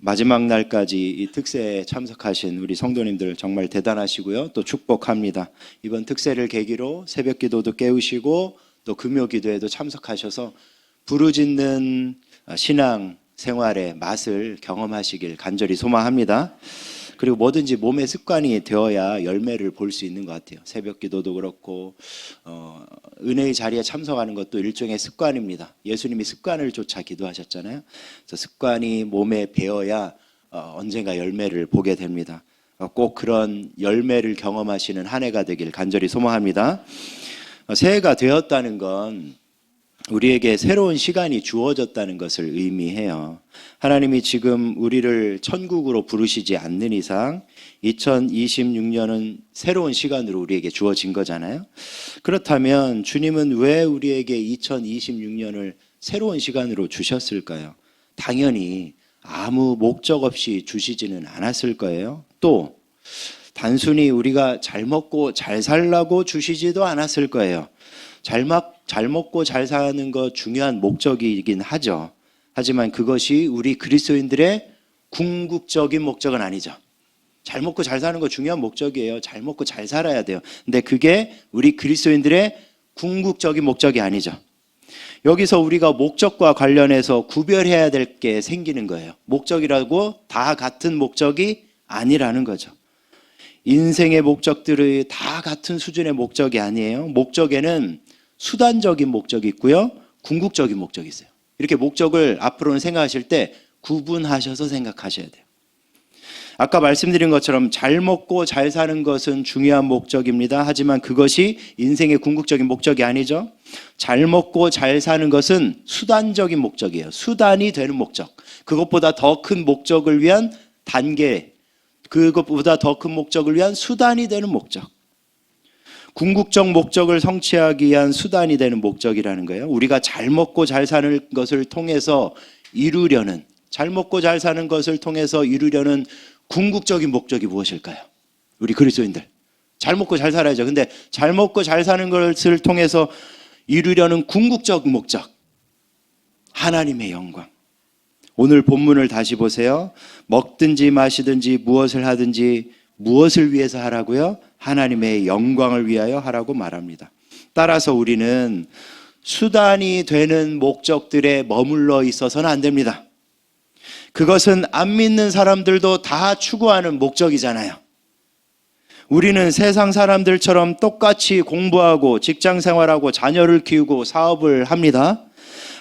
마지막 날까지 이 특세에 참석하신 우리 성도님들 정말 대단하시고요. 또 축복합니다. 이번 특세를 계기로 새벽 기도도 깨우시고 또 금요 기도에도 참석하셔서 부르짖는 신앙 생활의 맛을 경험하시길 간절히 소망합니다. 그리고 뭐든지 몸의 습관이 되어야 열매를 볼 수 있는 것 같아요. 새벽 기도도 그렇고 은혜의 자리에 참석하는 것도 일종의 습관입니다. 예수님이 습관을 쫓아 기도하셨잖아요. 그래서 습관이 몸에 배어야 언젠가 열매를 보게 됩니다. 꼭 그런 열매를 경험하시는 한 해가 되길 간절히 소망합니다. 새해가 되었다는 건 우리에게 새로운 시간이 주어졌다는 것을 의미해요. 하나님이 지금 우리를 천국으로 부르시지 않는 이상 2026년은 새로운 시간으로 우리에게 주어진 거잖아요. 그렇다면 주님은 왜 우리에게 2026년을 새로운 시간으로 주셨을까요? 당연히 아무 목적 없이 주시지는 않았을 거예요. 또 단순히 우리가 잘 먹고 잘 살라고 주시지도 않았을 거예요. 잘 먹고 잘 사는 거 중요한 목적이긴 하죠. 하지만 그것이 우리 그리스도인들의 궁극적인 목적은 아니죠. 잘 먹고 잘 사는 거 중요한 목적이에요. 잘 먹고 잘 살아야 돼요. 근데 그게 우리 그리스도인들의 궁극적인 목적이 아니죠. 여기서 우리가 목적과 관련해서 구별해야 될 게 생기는 거예요. 목적이라고 다 같은 목적이 아니라는 거죠. 인생의 목적들이 다 같은 수준의 목적이 아니에요. 목적에는 수단적인 목적이 있고요, 궁극적인 목적이 있어요. 이렇게 목적을 앞으로는 생각하실 때 구분하셔서 생각하셔야 돼요. 아까 말씀드린 것처럼 잘 먹고 잘 사는 것은 중요한 목적입니다. 하지만 그것이 인생의 궁극적인 목적이 아니죠. 잘 먹고 잘 사는 것은 수단적인 목적이에요. 수단이 되는 목적. 그것보다 더 큰 목적을 위한 단계, 그것보다 더 큰 목적을 위한 수단이 되는 목적. 궁극적 목적을 성취하기 위한 수단이 되는 목적이라는 거예요. 우리가 잘 먹고 잘 사는 것을 통해서 이루려는, 잘 먹고 잘 사는 것을 통해서 이루려는 궁극적인 목적이 무엇일까요? 우리 그리스도인들 잘 먹고 잘 살아야죠. 근데 잘 먹고 잘 사는 것을 통해서 이루려는 궁극적 목적, 하나님의 영광. 오늘 본문을 다시 보세요. 먹든지 마시든지 무엇을 하든지 무엇을 위해서 하라고요? 하나님의 영광을 위하여 하라고 말합니다. 따라서 우리는 수단이 되는 목적들에 머물러 있어서는 안 됩니다. 그것은 안 믿는 사람들도 다 추구하는 목적이잖아요. 우리는 세상 사람들처럼 똑같이 공부하고 직장 생활하고 자녀를 키우고 사업을 합니다.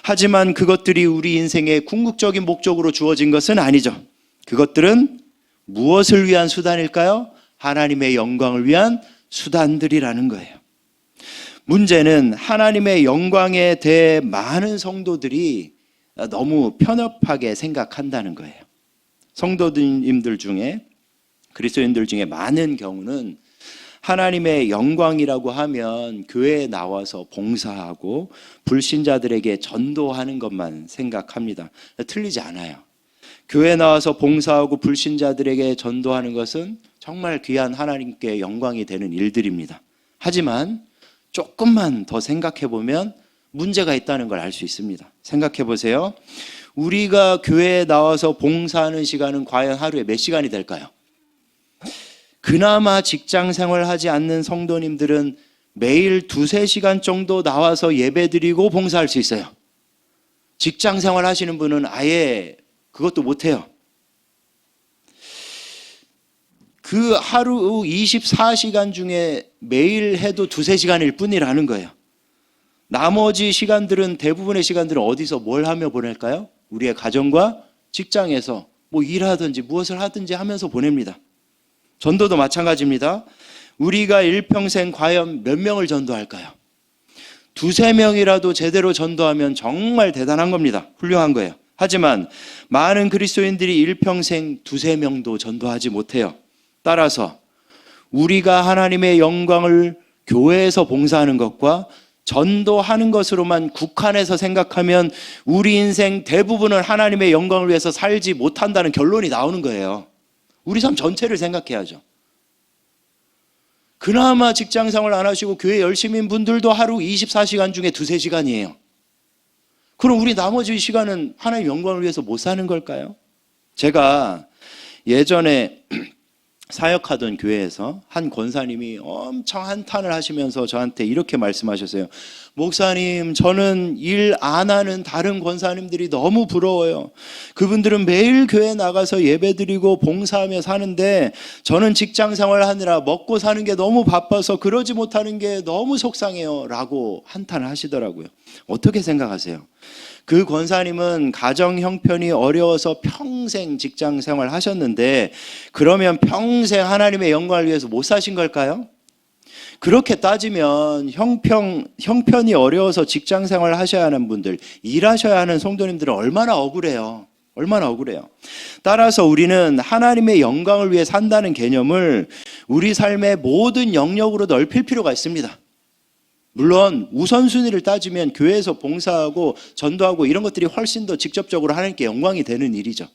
하지만 그것들이 우리 인생의 궁극적인 목적으로 주어진 것은 아니죠. 그것들은 무엇을 위한 수단일까요? 하나님의 영광을 위한 수단들이라는 거예요. 문제는 하나님의 영광에 대해 많은 성도들이 너무 편협하게 생각한다는 거예요. 성도님들 중에, 그리스도인들 중에 많은 경우는 하나님의 영광이라고 하면 교회에 나와서 봉사하고 불신자들에게 전도하는 것만 생각합니다. 틀리지 않아요. 교회에 나와서 봉사하고 불신자들에게 전도하는 것은 정말 귀한 하나님께 영광이 되는 일들입니다. 하지만 조금만 더 생각해 보면 문제가 있다는 걸 알 수 있습니다. 생각해 보세요. 우리가 교회에 나와서 봉사하는 시간은 과연 하루에 몇 시간이 될까요? 그나마 직장 생활하지 않는 성도님들은 매일 2-3시간 정도 나와서 예배드리고 봉사할 수 있어요. 직장 생활 하시는 분은 아예 그것도 못해요. 그 하루 24시간 중에 매일 해도 2-3시간일 뿐이라는 거예요. 나머지 시간들은, 대부분의 시간들은 어디서 뭘 하며 보낼까요? 우리의 가정과 직장에서 뭐 일하든지 무엇을 하든지 하면서 보냅니다. 전도도 마찬가지입니다. 우리가 일평생 과연 몇 명을 전도할까요? 2-3명이라도 제대로 전도하면 정말 대단한 겁니다. 훌륭한 거예요. 하지만 많은 그리스도인들이 일평생 2-3명도 전도하지 못해요. 따라서 우리가 하나님의 영광을 교회에서 봉사하는 것과 전도하는 것으로만 국한해서 생각하면 우리 인생 대부분은 하나님의 영광을 위해서 살지 못한다는 결론이 나오는 거예요. 우리 삶 전체를 생각해야죠. 그나마 직장생활 안 하시고 교회 열심인 분들도 하루 24시간 중에 2-3시간이에요. 그럼 우리 나머지 시간은 하나님 영광을 위해서 못 사는 걸까요? 제가 예전에 사역하던 교회에서 한 권사님이 엄청 한탄을 하시면서 저한테 이렇게 말씀하셨어요. 목사님, 저는 일 안 하는 다른 권사님들이 너무 부러워요. 그분들은 매일 교회 나가서 예배드리고 봉사하며 사는데 저는 직장 생활하느라 먹고 사는 게 너무 바빠서 그러지 못하는 게 너무 속상해요 라고 한탄을 하시더라고요. 어떻게 생각하세요? 그 권사님은 가정 형편이 어려워서 평생 직장 생활 하셨는데 그러면 평생 하나님의 영광을 위해서 못 사신 걸까요? 그렇게 따지면 형편이 어려워서 직장 생활 하셔야 하는 분들, 일하셔야 하는 성도님들은 얼마나 억울해요. 얼마나 억울해요. 따라서 우리는 하나님의 영광을 위해 산다는 개념을 우리 삶의 모든 영역으로 넓힐 필요가 있습니다. 물론 우선순위를 따지면 교회에서 봉사하고 전도하고 이런 것들이 훨씬 더 직접적으로 하나님께 영광이 되는 일이죠.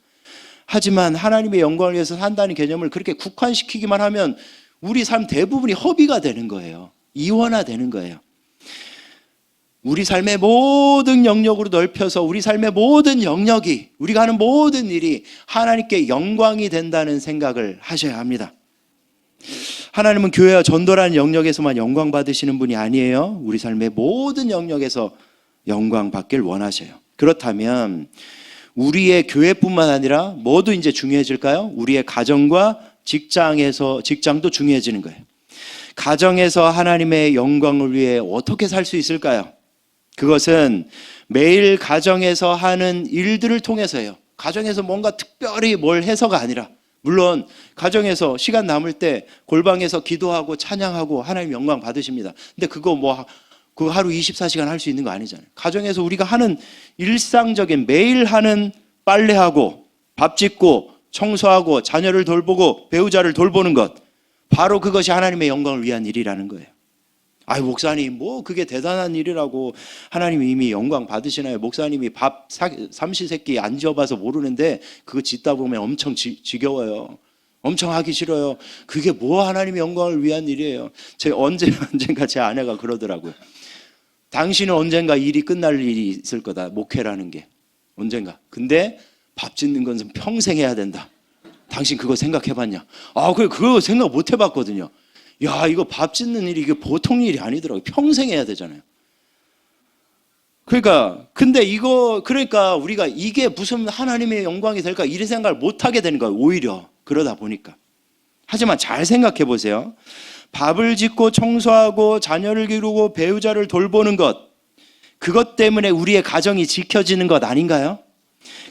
하지만 하나님의 영광을 위해서 산다는 개념을 그렇게 국한시키기만 하면 우리 삶 대부분이 허비가 되는 거예요. 이원화되는 거예요. 우리 삶의 모든 영역으로 넓혀서 우리 삶의 모든 영역이, 우리가 하는 모든 일이 하나님께 영광이 된다는 생각을 하셔야 합니다. 하나님은 교회와 전도라는 영역에서만 영광 받으시는 분이 아니에요. 우리 삶의 모든 영역에서 영광 받길 원하셔요. 그렇다면 우리의 교회뿐만 아니라 뭐도 이제 중요해질까요? 우리의 가정과 직장도 중요해지는 거예요. 가정에서 하나님의 영광을 위해 어떻게 살 수 있을까요? 그것은 매일 가정에서 하는 일들을 통해서요. 가정에서 뭔가 특별히 뭘 해서가 아니라, 물론 가정에서 시간 남을 때 골방에서 기도하고 찬양하고 하나님 영광 받으십니다. 근데 그거 그 하루 24시간 할 수 있는 거 아니잖아요. 가정에서 우리가 하는 일상적인 매일 하는 빨래하고 밥 짓고 청소하고 자녀를 돌보고 배우자를 돌보는 것, 바로 그것이 하나님의 영광을 위한 일이라는 거예요. 아유, 목사님, 그게 대단한 일이라고 하나님이 이미 영광 받으시나요? 목사님이 밥 삼시세끼 안 지어봐서 모르는데 그거 짓다 보면 엄청 지겨워요. 엄청 하기 싫어요. 그게 하나님의 영광을 위한 일이에요. 언젠가 제 아내가 그러더라고요. 당신은 언젠가 일이 끝날 일이 있을 거다. 목회라는 게. 언젠가. 근데 밥 짓는 건 평생 해야 된다. 당신 그거 생각해봤냐? 그거 생각 못 해봤거든요. 야, 이거 밥 짓는 일이 이게 보통 일이 아니더라고요. 평생 해야 되잖아요. 그러니까 우리가 이게 무슨 하나님의 영광이 될까? 이런 생각을 못 하게 되는 거예요. 오히려. 그러다 보니까. 하지만 잘 생각해 보세요. 밥을 짓고 청소하고 자녀를 기르고 배우자를 돌보는 것, 그것 때문에 우리의 가정이 지켜지는 것 아닌가요?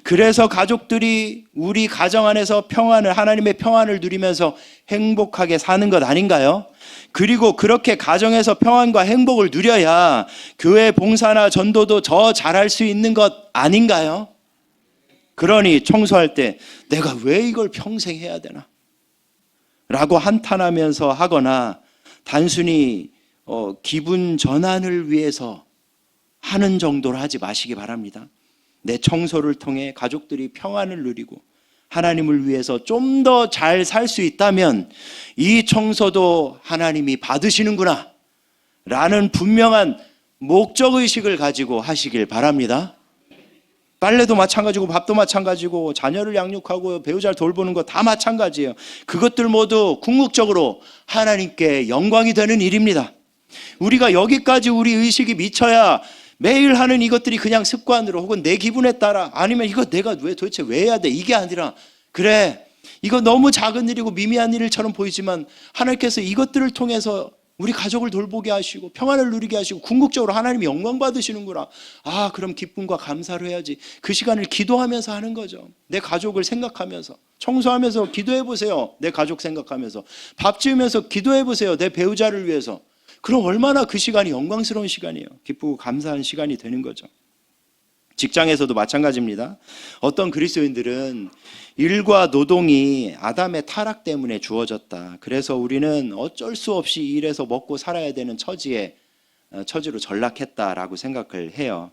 그래서 가족들이 우리 가정 안에서 하나님의 평안을 누리면서 행복하게 사는 것 아닌가요? 그리고 그렇게 가정에서 평안과 행복을 누려야 교회 봉사나 전도도 더 잘할 수 있는 것 아닌가요? 그러니 청소할 때 내가 왜 이걸 평생 해야 되나? 라고 한탄하면서 하거나 단순히 기분 전환을 위해서 하는 정도로 하지 마시기 바랍니다. 내 청소를 통해 가족들이 평안을 누리고 하나님을 위해서 좀 더 잘 살 수 있다면 이 청소도 하나님이 받으시는구나 라는 분명한 목적의식을 가지고 하시길 바랍니다. 빨래도 마찬가지고 밥도 마찬가지고 자녀를 양육하고 배우자를 돌보는 거 다 마찬가지예요. 그것들 모두 궁극적으로 하나님께 영광이 되는 일입니다. 우리가 여기까지 우리 의식이 미쳐야 매일 하는 이것들이 그냥 습관으로 혹은 내 기분에 따라, 아니면 이거 내가 도대체 왜 해야 돼? 이게 아니라, 그래, 이거 너무 작은 일이고 미미한 일처럼 보이지만 하나님께서 이것들을 통해서 우리 가족을 돌보게 하시고 평안을 누리게 하시고 궁극적으로 하나님이 영광 받으시는구나. 그럼 기쁨과 감사로 해야지. 그 시간을 기도하면서 하는 거죠. 내 가족을 생각하면서. 청소하면서 기도해 보세요. 내 가족 생각하면서. 밥 지으면서 기도해 보세요. 내 배우자를 위해서. 그럼 얼마나 그 시간이 영광스러운 시간이에요. 기쁘고 감사한 시간이 되는 거죠. 직장에서도 마찬가지입니다. 어떤 그리스도인들은 일과 노동이 아담의 타락 때문에 주어졌다. 그래서 우리는 어쩔 수 없이 일해서 먹고 살아야 되는 처지로 전락했다라고 생각을 해요.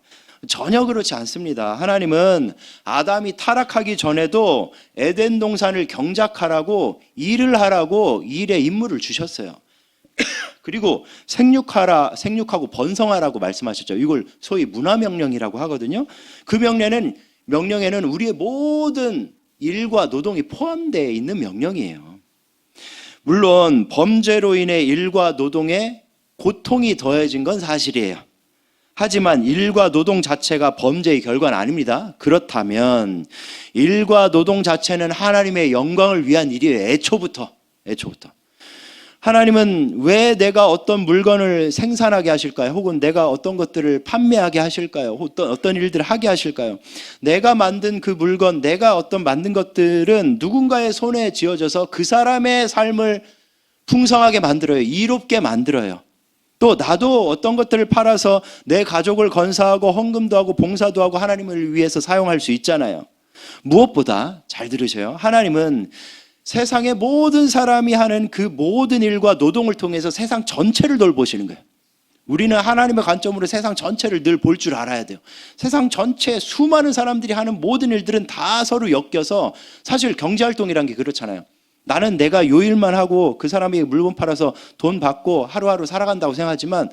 전혀 그렇지 않습니다. 하나님은 아담이 타락하기 전에도 에덴 동산을 경작하라고, 일을 하라고 일의 임무를 주셨어요. 그리고 생육하고 번성하라고 말씀하셨죠. 이걸 소위 문화명령이라고 하거든요. 그 명령에는 우리의 모든 일과 노동이 포함되어 있는 명령이에요. 물론 범죄로 인해 일과 노동에 고통이 더해진 건 사실이에요. 하지만 일과 노동 자체가 범죄의 결과는 아닙니다. 그렇다면 일과 노동 자체는 하나님의 영광을 위한 일이에요. 애초부터. 하나님은 왜 내가 어떤 물건을 생산하게 하실까요? 혹은 내가 어떤 것들을 판매하게 하실까요? 어떤 일들을 하게 하실까요? 내가 만든 그 물건, 내가 만든 것들은 누군가의 손에 쥐어져서 그 사람의 삶을 풍성하게 만들어요. 이롭게 만들어요. 또 나도 어떤 것들을 팔아서 내 가족을 건사하고 헌금도 하고 봉사도 하고 하나님을 위해서 사용할 수 있잖아요. 무엇보다 잘 들으셔요. 하나님은 세상의 모든 사람이 하는 그 모든 일과 노동을 통해서 세상 전체를 돌보시는 거예요. 우리는 하나님의 관점으로 세상 전체를 늘 볼 줄 알아야 돼요. 세상 전체 수많은 사람들이 하는 모든 일들은 다 서로 엮여서, 사실 경제활동이란 게 그렇잖아요. 나는 내가 요 일만 하고 그 사람이 물건 팔아서 돈 받고 하루하루 살아간다고 생각하지만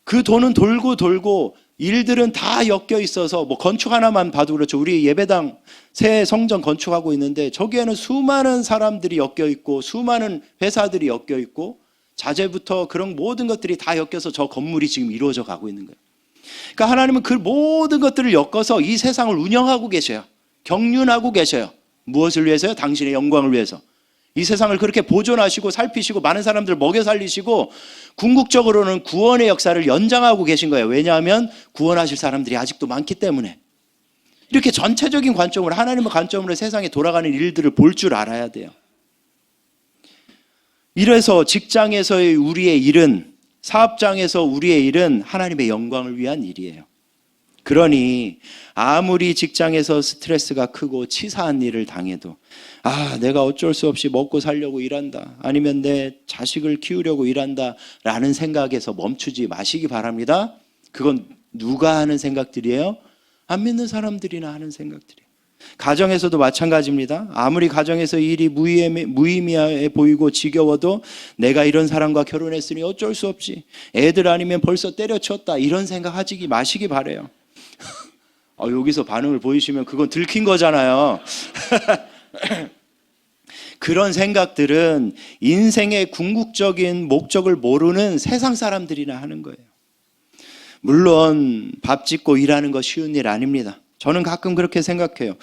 그 돈은 돌고 일들은 다 엮여 있어서, 건축 하나만 봐도 그렇죠. 우리 예배당 새 성전 건축하고 있는데 저기에는 수많은 사람들이 엮여 있고 수많은 회사들이 엮여 있고 자재부터 그런 모든 것들이 다 엮여서 저 건물이 지금 이루어져 가고 있는 거예요. 그러니까 하나님은 그 모든 것들을 엮어서 이 세상을 운영하고 계셔요. 경륜하고 계셔요. 무엇을 위해서요? 당신의 영광을 위해서. 이 세상을 그렇게 보존하시고 살피시고 많은 사람들 먹여 살리시고 궁극적으로는 구원의 역사를 연장하고 계신 거예요. 왜냐하면 구원하실 사람들이 아직도 많기 때문에. 이렇게 전체적인 관점으로, 하나님의 관점으로 세상에 돌아가는 일들을 볼 줄 알아야 돼요. 이래서 직장에서의 우리의 일은, 사업장에서 우리의 일은 하나님의 영광을 위한 일이에요. 그러니 아무리 직장에서 스트레스가 크고 치사한 일을 당해도 내가 어쩔 수 없이 먹고 살려고 일한다, 아니면 내 자식을 키우려고 일한다 라는 생각에서 멈추지 마시기 바랍니다. 그건 누가 하는 생각들이에요? 안 믿는 사람들이나 하는 생각들이에요. 가정에서도 마찬가지입니다. 아무리 가정에서 일이 무의미해 보이고 지겨워도 내가 이런 사람과 결혼했으니 어쩔 수 없지, 애들 아니면 벌써 때려쳤다, 이런 생각 하지 마시기 바래요. 여기서 반응을 보이시면 그건 들킨 거잖아요. 그런 생각들은 인생의 궁극적인 목적을 모르는 세상 사람들이나 하는 거예요. 물론 밥 짓고 일하는 거 쉬운 일 아닙니다. 저는 가끔 그렇게 생각해요.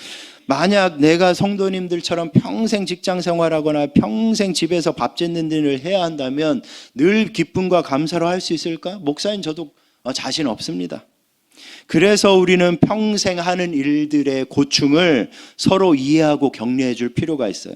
만약 내가 성도님들처럼 평생 직장 생활하거나 평생 집에서 밥 짓는 일을 해야 한다면 늘 기쁨과 감사로 할 수 있을까? 목사님 저도 자신 없습니다. 그래서 우리는 평생 하는 일들의 고충을 서로 이해하고 격려해 줄 필요가 있어요.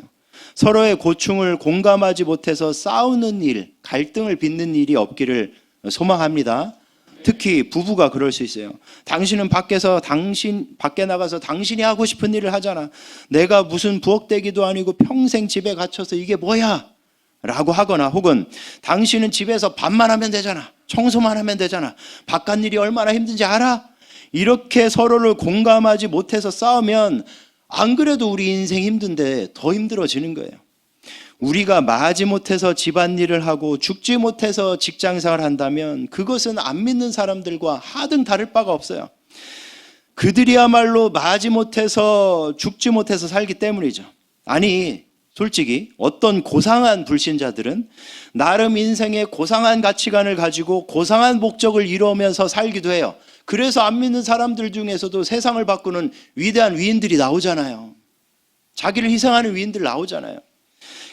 서로의 고충을 공감하지 못해서 싸우는 일, 갈등을 빚는 일이 없기를 소망합니다. 특히 부부가 그럴 수 있어요. 당신은 밖에 나가서 당신이 하고 싶은 일을 하잖아. 내가 무슨 부엌대기도 아니고 평생 집에 갇혀서 이게 뭐야? 라고 하거나, 혹은 당신은 집에서 밥만 하면 되잖아, 청소만 하면 되잖아, 바깥 일이 얼마나 힘든지 알아? 이렇게 서로를 공감하지 못해서 싸우면 안 그래도 우리 인생 힘든데 더 힘들어지는 거예요. 우리가 마지못해서 집안일을 하고 죽지 못해서 직장생활을 한다면 그것은 안 믿는 사람들과 하등 다를 바가 없어요. 그들이야말로 마지못해서 죽지 못해서 살기 때문이죠. 아니, 솔직히 어떤 고상한 불신자들은 나름 인생의 고상한 가치관을 가지고 고상한 목적을 이루면서 살기도 해요. 그래서 안 믿는 사람들 중에서도 세상을 바꾸는 위대한 위인들이 나오잖아요. 자기를 희생하는 위인들 나오잖아요.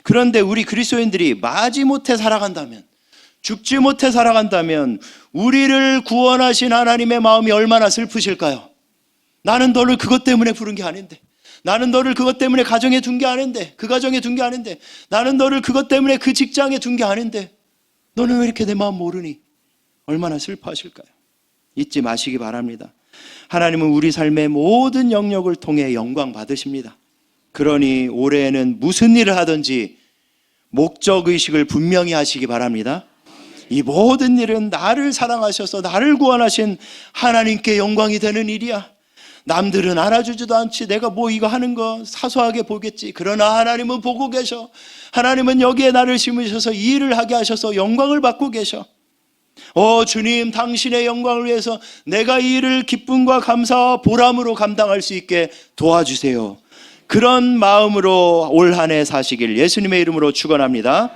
그런데 우리 그리스도인들이 마지못해 살아간다면, 죽지 못해 살아간다면 우리를 구원하신 하나님의 마음이 얼마나 슬프실까요? 나는 너를 그것 때문에 부른 게 아닌데, 나는 너를 그것 때문에 가정에 둔 게 아닌데, 그 가정에 둔 게 아닌데, 나는 너를 그것 때문에 그 직장에 둔 게 아닌데 너는 왜 이렇게 내 마음 모르니? 얼마나 슬퍼하실까요? 잊지 마시기 바랍니다. 하나님은 우리 삶의 모든 영역을 통해 영광 받으십니다. 그러니 올해에는 무슨 일을 하든지 목적의식을 분명히 하시기 바랍니다. 이 모든 일은 나를 사랑하셔서 나를 구원하신 하나님께 영광이 되는 일이야. 남들은 알아주지도 않지, 내가 이거 하는 거 사소하게 보겠지. 그러나 하나님은 보고 계셔. 하나님은 여기에 나를 심으셔서 이 일을 하게 하셔서 영광을 받고 계셔. 주님, 당신의 영광을 위해서 내가 이 일을 기쁨과 감사와 보람으로 감당할 수 있게 도와주세요. 그런 마음으로 올 한 해 사시길 예수님의 이름으로 축원합니다.